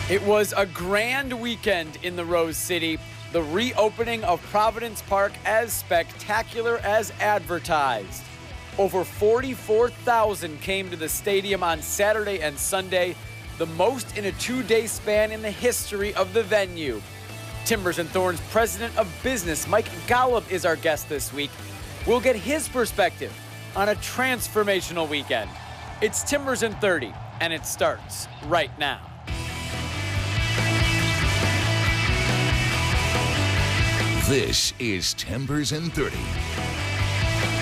It was a grand weekend in the Rose City. The reopening of Providence Park as spectacular as advertised. Over 44,000 came to the stadium on Saturday and Sunday, the most in a two-day span in the history of the venue. Timbers and Thorns President of Business Mike Golub is our guest this week. We'll get his perspective on a transformational weekend. It's Timbers in 30, and it starts right now. This is Timbers in 30.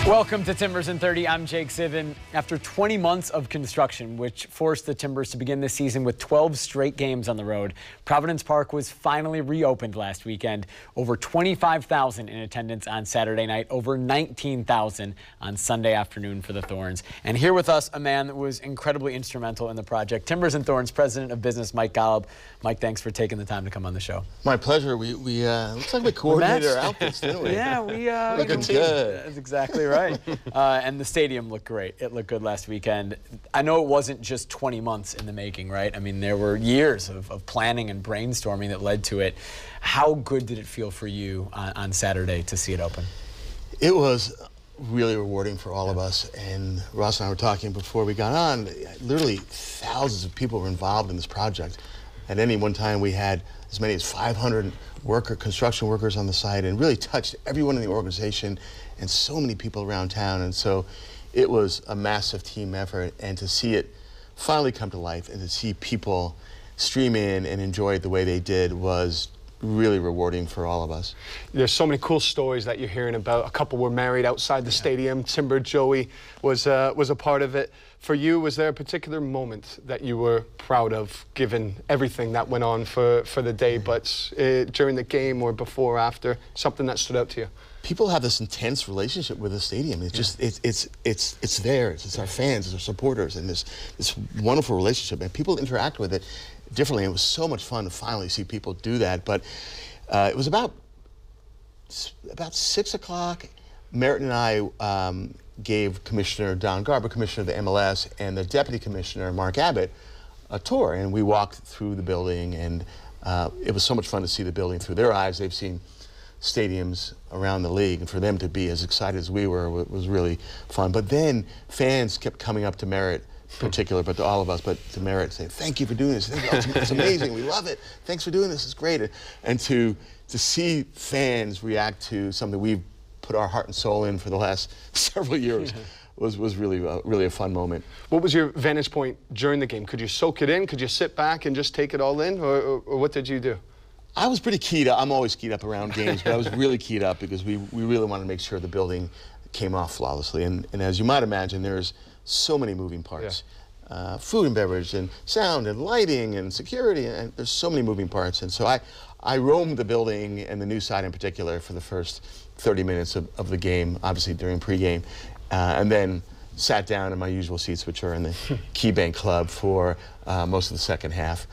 Welcome to Timbers in 30. I'm Jake Zivin. After 20 months of construction, which forced the Timbers to begin this season with 12 straight games on the road, Providence Park was finally reopened last weekend. Over 25,000 in attendance on Saturday night, over 19,000 on Sunday afternoon for the Thorns. And here with us, a man that was incredibly instrumental in the project, Timbers and Thorns President of Business Mike Golub. Mike, thanks for taking the time to come on the show. My pleasure. We looks like we coordinated our outfits, didn't we? Yeah, we looking good. That's exactly right. And the stadium looked great. It looked good last weekend. I know it wasn't just 20 months in the making, right? I mean, there were years of planning and brainstorming that led to it. How good did it feel for you on Saturday to see it open? It was really rewarding for all of us. And Ross and I were talking before we got on. Literally thousands of people were involved in this project. At any one time, we had as many as 500 construction workers on the site, and really touched everyone in the organization and so many people around town. And so it was a massive team effort, and to see it finally come to life and to see people stream in and enjoy it the way they did was really rewarding for all of us. There's so many cool stories that you're hearing about. A couple were married outside the stadium. Timber Joey was a part of it. For you, was there a particular moment that you were proud of, given everything that went on for the day, but during the game or before or after, something that stood out to you? People have this intense relationship with the stadium. It's just it's theirs. It's our fans, it's our supporters, and this wonderful relationship. And people interact with it differently. It was so much fun to finally see people do that. But it was about 6 o'clock. Merritt and I gave Commissioner Don Garber, Commissioner of the MLS, and the Deputy Commissioner, Mark Abbott, a tour. And we walked through the building, and it was so much fun to see the building through their eyes. They've seen stadiums around the league, and for them to be as excited as we were was really fun. But then fans kept coming up to Merritt in particular, but to all of us, but to Merritt, saying, "Thank you for doing this. It's amazing. We love it. Thanks for doing this. It's great." And to see fans react to something we've put our heart and soul in for the last several years was really a fun moment. What was your vantage point during the game? Could you soak it in? Could you sit back and just take it all in, or what did you do? I was pretty keyed up. I'm always keyed up around games, but I was really keyed up because we really wanted to make sure the building came off flawlessly. And as you might imagine, there's so many moving parts. Yeah. Food and beverage and sound and lighting and security, and there's so many moving parts. And so I roamed the building and the news side in particular for the first 30 minutes of the game, obviously during pregame, and then sat down in my usual seats, which are in the KeyBank Club, for most of the second half.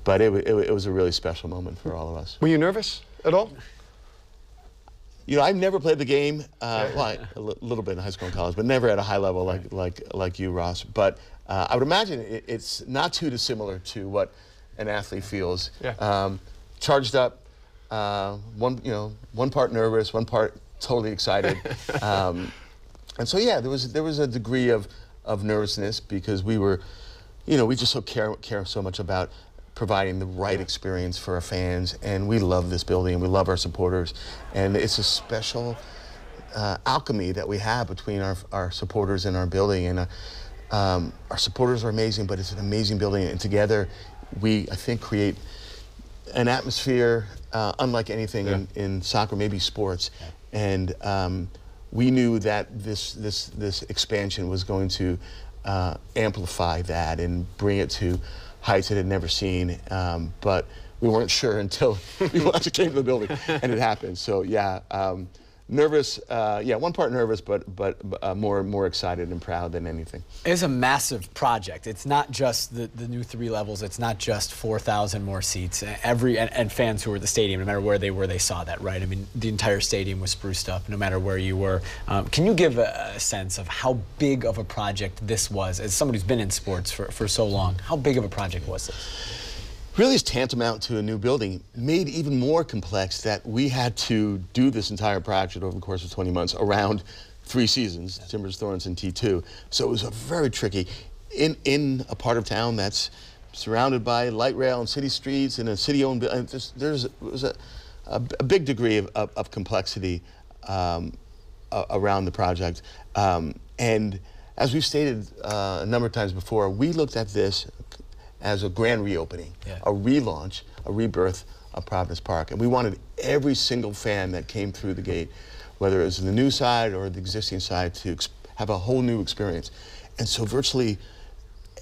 But it was a really special moment for all of us. Were you nervous at all? You know, I've never played the game, well, a little bit in high school and college, but never at a high level like you, Ross. But I would imagine it's not too dissimilar to what an athlete feels. Yeah. Charged up, one part nervous, one part totally excited. And so yeah, there was a degree of nervousness because we were, we just care so much about providing the right experience for our fans, and we love this building and we love our supporters, and it's a special alchemy that we have between our supporters and our building, and our supporters are amazing, but it's an amazing building, and together we, I think, create an atmosphere unlike anything in soccer, maybe sports. And we knew that this expansion was going to amplify that and bring it to heights it had never seen, but we weren't sure until we actually came to the building, and it happened. So yeah, nervous, one part nervous, but more excited and proud than anything. It's a massive project. It's not just the new 3 levels. It's not just 4,000 more seats. And fans who were at the stadium, no matter where they were, they saw that, right? I mean, the entire stadium was spruced up, no matter where you were. Can you give a sense of how big of a project this was, as somebody who's been in sports for so long? How big of a project was this? really is tantamount to a new building, made even more complex that we had to do this entire project over the course of 20 months around 3 seasons, Timbers, Thorns, and T2. So it was a very tricky, in a part of town that's surrounded by light rail and city streets and a city-owned, there was a big degree of complexity around the project. And as we've stated a number of times before, we looked at this as a grand reopening, a relaunch, a rebirth of Providence Park. And we wanted every single fan that came through the gate, whether it was the new side or the existing side, to have a whole new experience. And so virtually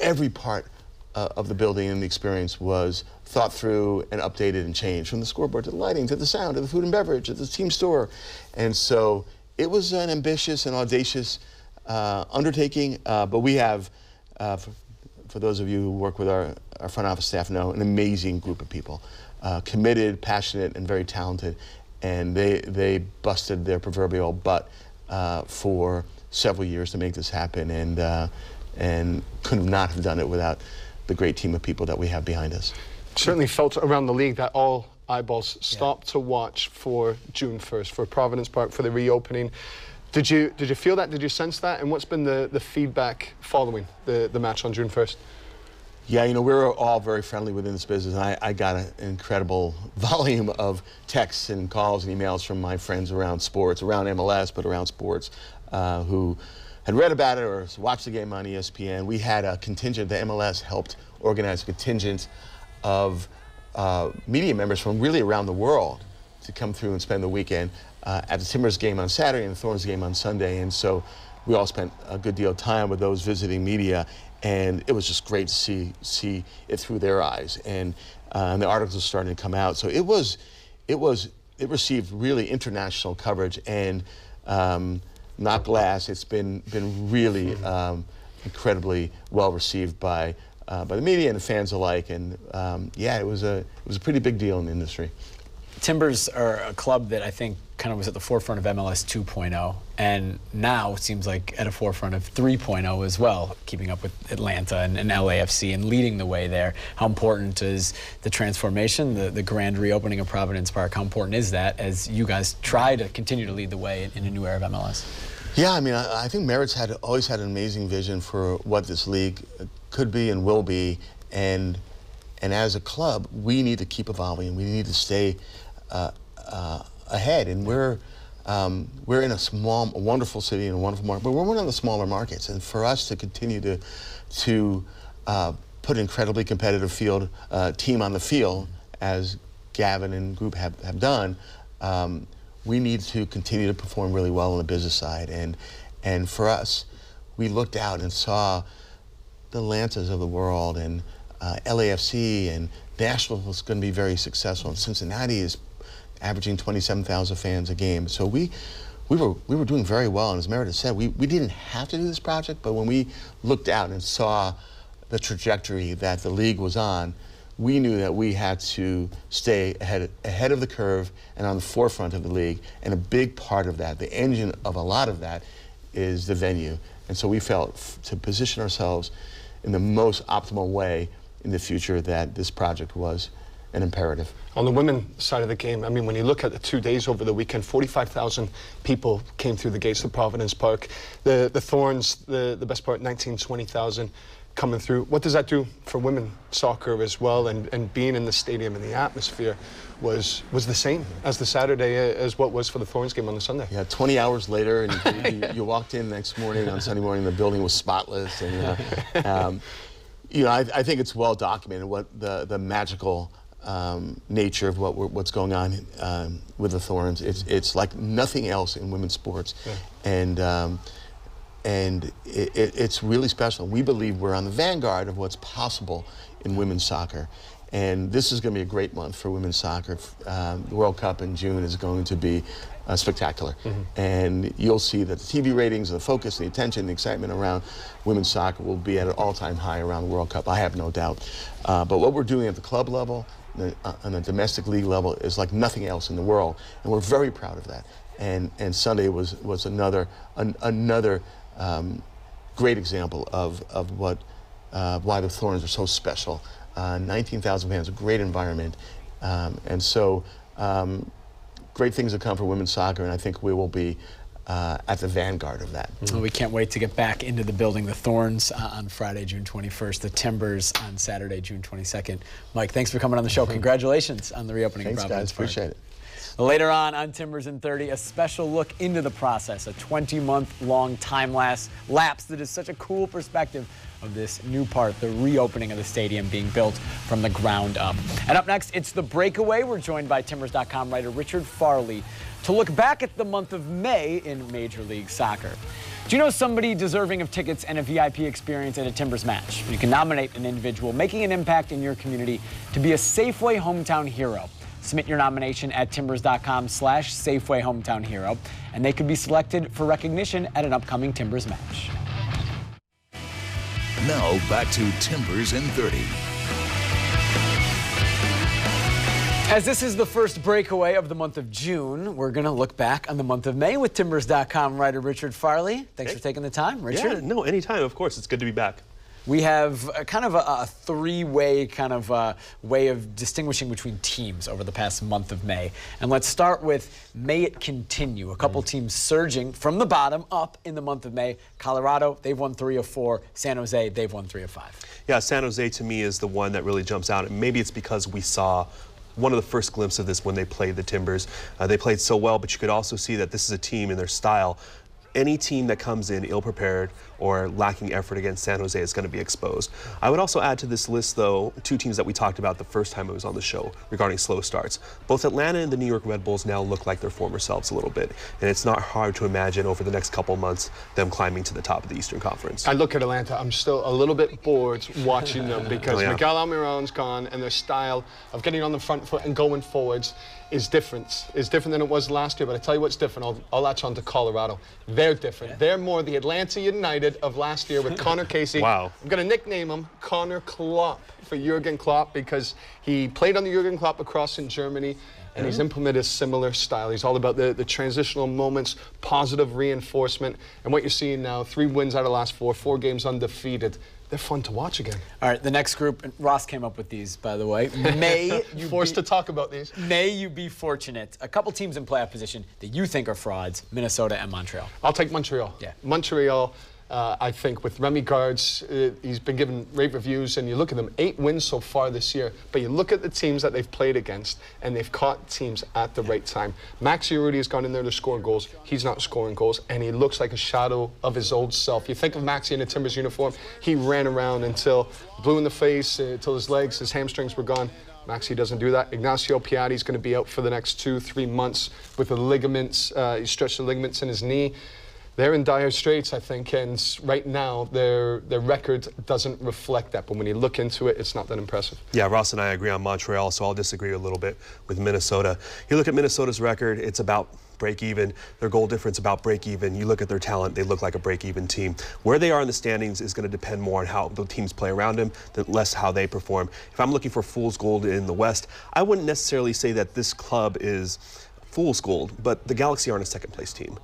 every part of the building and the experience was thought through and updated and changed, from the scoreboard to the lighting to the sound to the food and beverage to the team store. And so it was an ambitious and audacious undertaking, but we have, for those of you who work with our front office staff know, an amazing group of people, committed, passionate, and very talented. And they busted their proverbial butt for several years to make this happen, and could not have done it without the great team of people that we have behind us. Certainly felt around the league that all eyeballs stopped to watch for June 1st, for Providence Park, for the reopening. Did you feel that? Did you sense that? And what's been the feedback following the match on June 1st? Yeah, you know, we're all very friendly within this business. I got an incredible volume of texts and calls and emails from my friends around sports, around MLS, but around sports, who had read about it or watched the game on ESPN. We had a contingent, the MLS helped organize a contingent of media members from really around the world to come through and spend the weekend at the Timbers game on Saturday and the Thorns game on Sunday. And so we all spent a good deal of time with those visiting media, and it was just great to see it through their eyes. And the articles are starting to come out. So it received really international coverage, and not glass. It's been really incredibly well received by the media and the fans alike. And yeah, it was a pretty big deal in the industry. Timbers are a club that I think kind of was at the forefront of MLS 2.0, and now it seems like at a forefront of 3.0 as well, keeping up with Atlanta and LAFC and leading the way there. How important is the transformation, the grand reopening of Providence Park? How important is that as you guys try to continue to lead the way in a new era of MLS? Yeah, I mean, I think Merritt's always had an amazing vision for what this league could be and will be, and as a club, we need to keep evolving. We need to stay ahead, and we're in a wonderful city and a wonderful market, but we're one of the smaller markets, and for us to continue to put an incredibly competitive team on the field, as Gavin and group have done, we need to continue to perform really well on the business side, and for us, we looked out and saw the Atlantas of the world, and LAFC, and Nashville was going to be very successful, and Cincinnati is averaging 27,000 fans a game. So we were doing very well, and as Meredith said, we didn't have to do this project, but when we looked out and saw the trajectory that the league was on, we knew that we had to stay ahead of the curve and on the forefront of the league, and a big part of that, the engine of a lot of that, is the venue. And so we felt to position ourselves in the most optimal way in the future that this project was an imperative. On the women's side of the game, I mean, when you look at the 2 days over the weekend, 45,000 people came through the gates of Providence Park. The Thorns, the best part, 20,000 coming through. What does that do for women's soccer as well? And being in the stadium and the atmosphere was the same as the Saturday as what was for the Thorns game on the Sunday. Yeah, 20 hours later, and you walked in the next morning on Sunday morning, the building was spotless. And you know, I think it's well documented what the magical nature of what's going on with the Thorns. It's like nothing else in women's sports, and it's really special. We believe we're on the vanguard of what's possible in women's soccer, and this is going to be a great month for women's soccer. The World Cup in June is going to be spectacular, and you'll see that the TV ratings, the focus, the attention, the excitement around women's soccer will be at an all-time high around the World Cup. I have no doubt. But what we're doing at the club level, on the domestic league level, is like nothing else in the world, and we're very proud of that. And Sunday was another great example of what why the Thorns are so special 19,000 fans, a great environment. And so great things have come for women's soccer, and I think we will be at the vanguard of that. Well, we can't wait to get back into the building. The Thorns on Friday, June 21st. The Timbers on Saturday, June 22nd. Mike, thanks for coming on the show. Congratulations on the reopening of Providence Park. Appreciate it. Later on Timbers in 30, a special look into the process, a 20-month-long time lapse that is such a cool perspective of this new part, the reopening of the stadium being built from the ground up. And up next, it's the Breakaway. We're joined by Timbers.com writer Richard Farley to look back at the month of May in Major League Soccer. Do you know somebody deserving of tickets and a VIP experience at a Timbers match? You can nominate an individual making an impact in your community to be a Safeway hometown hero. Submit your nomination at timbers.com/Safeway hometown hero, and they could be selected for recognition at an upcoming Timbers match. Now back to Timbers in 30. As this is the first breakaway of the month of June, we're going to look back on the month of May with Timbers.com writer Richard Farley. Thanks for taking the time, Richard. Yeah, no, anytime, of course. It's good to be back. We have kind of a three-way kind of way of distinguishing between teams over the past month of May. And let's start with May It Continue. A couple teams surging from the bottom up in the month of May. Colorado, they've won 3 of 4. San Jose, they've won 3 of 5. Yeah, San Jose to me is the one that really jumps out. And maybe it's because we saw one of the first glimpses of this when they played the Timbers. They played so well, but you could also see that this is a team in their style. Any team that comes in ill-prepared or lacking effort against San Jose is going to be exposed. I would also add to this list, though, 2 teams that we talked about the first time it was on the show regarding slow starts. Both Atlanta and the New York Red Bulls now look like their former selves a little bit, and it's not hard to imagine over the next couple months them climbing to the top of the Eastern Conference. I look at Atlanta, I'm still a little bit bored watching them because Miguel Almiron's gone, and their style of getting on the front foot and going forwards is different. It's different than it was last year, but I tell you what's different. I'll latch on to Colorado. They're different. Yeah. They're more the Atlanta United of last year with Connor Casey. Wow. I'm going to nickname him Connor Klopp for Jurgen Klopp because he played on the Jurgen Klopp across in Germany, and he's implemented a similar style. He's all about the transitional moments, positive reinforcement, and what you're seeing now, 3 wins out of the last 4 games undefeated. They're fun to watch again. All right, the next group, and Ross came up with these, by the way. May you forced to talk about these. May you be fortunate. A couple teams in playoff position that you think are frauds, Minnesota and Montreal. I'll take Montreal. Yeah. Montreal, I think with Remy Gards, he's been given rave reviews, and you look at them, 8 wins so far this year, but you look at the teams that they've played against, and they've caught teams at the right time. Max Urruti has gone in there to score goals. He's not scoring goals, and he looks like a shadow of his old self. You think of Maxi in a Timbers uniform, he ran around until blue in the face, until his legs, his hamstrings were gone. Maxi doesn't do that. Ignacio Piatti's going to be out for the next 2-3 months with the ligaments. He stretched the ligaments in his knee. They're in dire straits, I think, and right now their record doesn't reflect that. But when you look into it, it's not that impressive. Yeah, Ross and I agree on Montreal, so I'll disagree a little bit with Minnesota. You look at Minnesota's record, it's about break even. Their goal difference about break even. You look at their talent, they look like a break even team. Where they are in the standings is going to depend more on how the teams play around them, than less how they perform. If I'm looking for fool's gold in the West, I wouldn't necessarily say that this club is fool's gold, but the Galaxy aren't a second place team.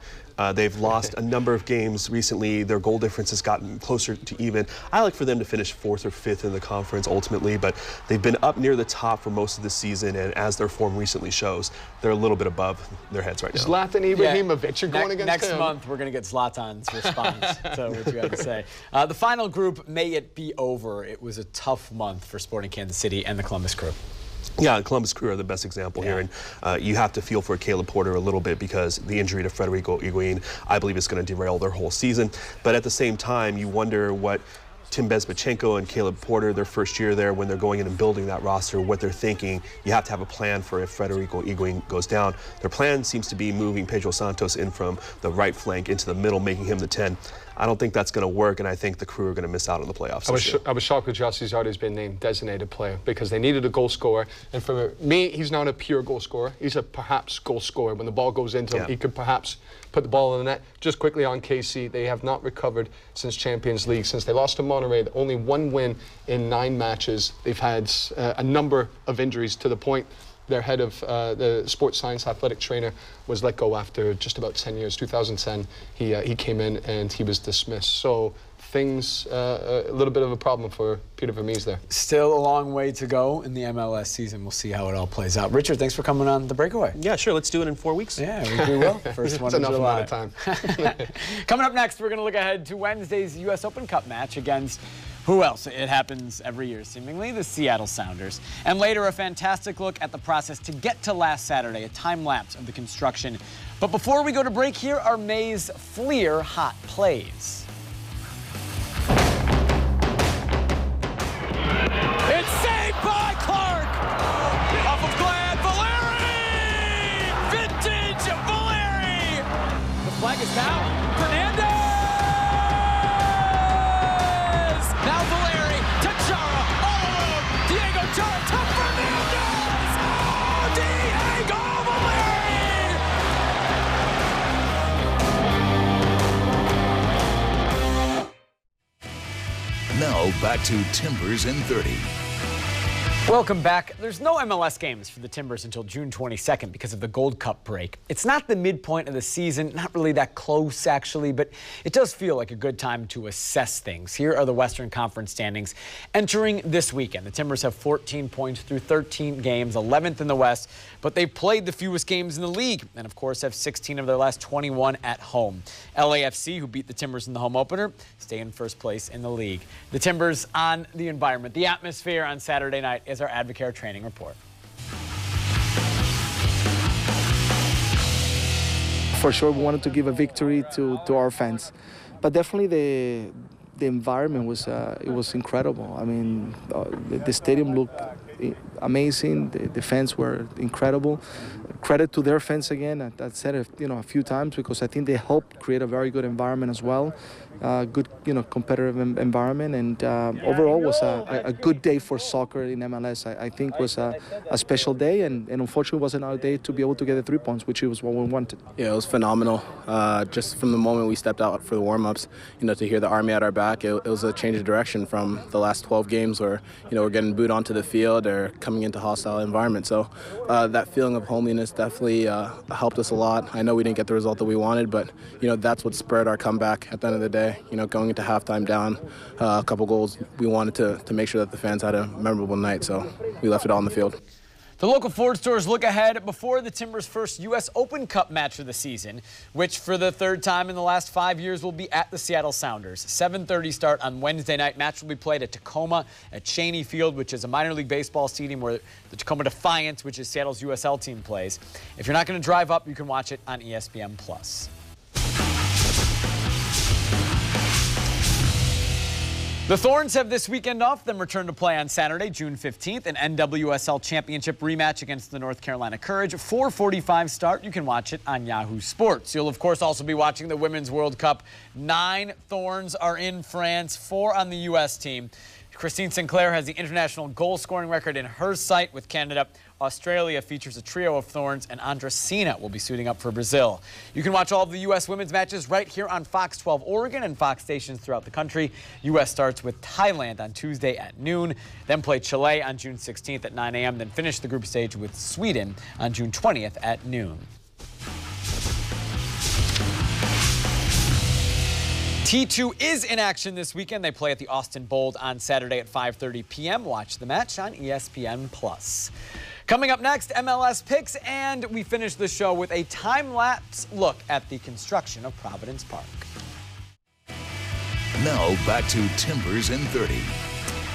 They've lost a number of games recently. Their goal difference has gotten closer to even. I like for them to finish 4th or 5th in the conference ultimately, but they've been up near the top for most of the season, and as their form recently shows, they're a little bit above their heads right now. Zlatan Ibrahimovic, you're going against next him. month, we're going to get Zlatan's response to what you have to say. The final group, May It Be Over. It was a tough month for Sporting Kansas City and the Columbus Crew. Yeah, Columbus Crew are the best example here, and you have to feel for Caleb Porter a little bit because the injury to Federico Higuain, I believe, is going to derail their whole season. But at the same time, you wonder what Tim Bezbatchenko and Caleb Porter, their first year there, when they're going in and building that roster, what they're thinking. You have to have a plan for if Federico Higuain goes down. Their plan seems to be moving Pedro Santos in from the right flank into the middle, making him the 10. I don't think that's going to work, and I think the Crew are going to miss out on the playoffs. I was shocked with Jossie Zardes being named designated player because they needed a goal scorer. And for me, he's not a pure goal scorer. He's a perhaps goal scorer. When the ball goes into him, he could perhaps put the ball in the net. Just quickly on KC, they have not recovered since Champions League. Since they lost to Monterrey, only 1 win in 9 matches. They've had a number of injuries to the point their head of the sports science athletic trainer was let go after just about 10 years. 2010, he came in and he was dismissed. So things a little bit of a problem for Peter Vermees there. Still a long way to go in the MLS season. We'll see how it all plays out. Richard, thanks for coming on The Breakaway. Yeah, sure. Let's do it in 4 weeks. Yeah, we will. First one in enough July. amount of time. Coming up next, we're going to look ahead to Wednesday's U.S. Open Cup match against who else? It happens every year, seemingly, the Seattle Sounders. And later, a fantastic look at the process to get to last Saturday, a time-lapse of the construction. But before we go to break, here are May's Fleer hot plays. It's saved by Clark! Off of Glad, Valeri! Vintage Valeri! The flag is down. Fernandez! Now Valeri to Chara, all alone. Diego Chara to Fernandez! Oh, Diego Valeri! Now back to Timbers in 30. Welcome back. There's no MLS games for the Timbers until June 22nd because of the Gold Cup break. It's not the midpoint of the season, not really that close actually, but it does feel like a good time to assess things. Here are the Western Conference standings entering this weekend. The Timbers have 14 points through 13 games, 11th in the West, but they've played the fewest games in the league and of course have 16 of their last 21 at home. LAFC, who beat the Timbers in the home opener, stay in first place in the league. The Timbers on the environment, the atmosphere on Saturday night is our Advocare training report. For sure, we wanted to give a victory to our fans, but definitely the environment was it was incredible. I mean, the stadium looked amazing. The fans were incredible. Credit to their fans again. I said it, a few times because I think they helped create a very good environment as well. Good, competitive environment, and overall was a good day for soccer in MLS. I think was a special day, and unfortunately wasn't our day to be able to get the 3 points, which was what we wanted. Yeah, it was phenomenal. Just from the moment we stepped out for the warm-ups, to hear the Army at our back, it was a change of direction from the last 12 games where, we're getting booed onto the field or coming into hostile environment. So that feeling of homeliness definitely helped us a lot. I know we didn't get the result that we wanted, but, that's what spurred our comeback at the end of the day. Going into halftime down a couple goals, we wanted to make sure that the fans had a memorable night, so we left it all on the field. The local Ford stores look ahead before the Timbers' first U.S. Open Cup match of the season, which for the third time in the last 5 years will be at the Seattle Sounders. 7:30 start on Wednesday night. Match will be played at Tacoma at Cheney Field, which is a minor league baseball stadium where the Tacoma Defiance, which is Seattle's USL team, plays. If you're not going to drive up, you can watch it on ESPN+. The Thorns have this weekend off, then return to play on Saturday, June 15th, an NWSL Championship rematch against the North Carolina Courage. 4:45 start. You can watch it on Yahoo Sports. You'll, of course, also be watching the Women's World Cup. 9 Thorns are in France, 4 on the U.S. team. Christine Sinclair has the international goal-scoring record in her sight with Canada. Australia features a trio of Thorns, and Andresina will be suiting up for Brazil. You can watch all of the U.S. women's matches right here on Fox 12 Oregon and Fox stations throughout the country. U.S. starts with Thailand on Tuesday at noon, then play Chile on June 16th at 9 a.m., then finish the group stage with Sweden on June 20th at noon. T2 is in action this weekend. They play at the Austin Bold on Saturday at 5:30 p.m. Watch the match on ESPN+. Coming up next, MLS Picks, and we finish the show with a time-lapse look at the construction of Providence Park. Now back to Timbers in 30.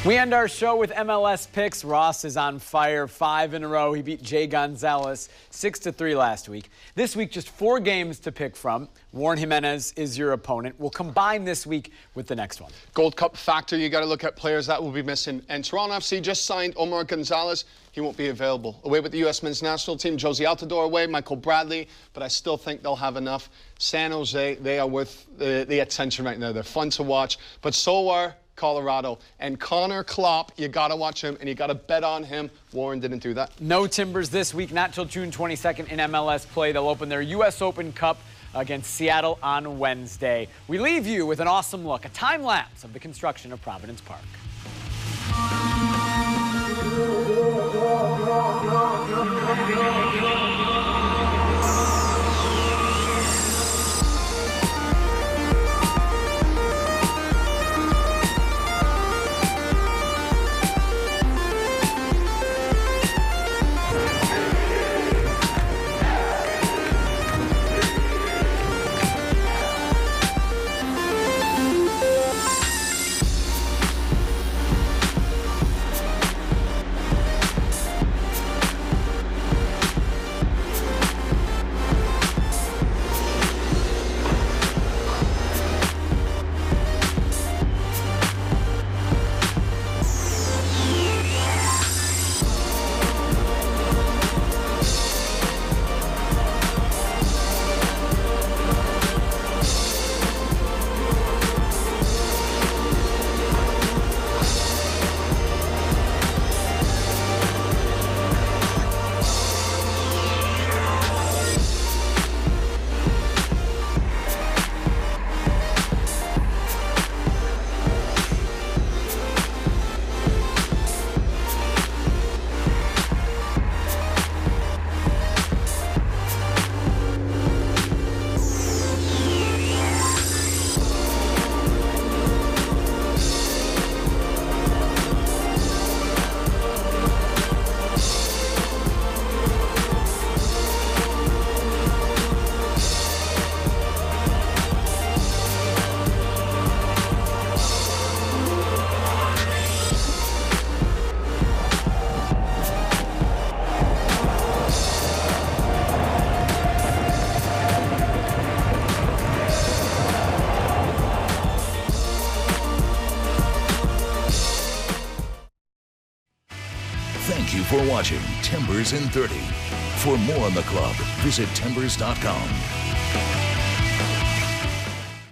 We end our show with MLS Picks. Ross is on fire, 5 in a row. He beat Jay Gonzalez 6-3 last week. This week, just 4 games to pick from. Warren Jimenez is your opponent. We'll combine this week with the next one. Gold Cup factor, you got to look at players that will be missing. And Toronto FC just signed Omar Gonzalez. He won't be available. Away with the U.S. men's national team, Josie Altidore away, Michael Bradley, but I still think they'll have enough. San Jose, they are worth the attention right now. They're fun to watch, but so are Colorado. And Connor Klopp, you got to watch him, and you got to bet on him. Warren didn't do that. No Timbers this week, not till June 22nd in MLS play. They'll open their U.S. Open Cup against Seattle on Wednesday. We leave you with an awesome look, a time-lapse of the construction of Providence Park. Thank you for watching Timbers in 30. For more on the club, visit timbers.com.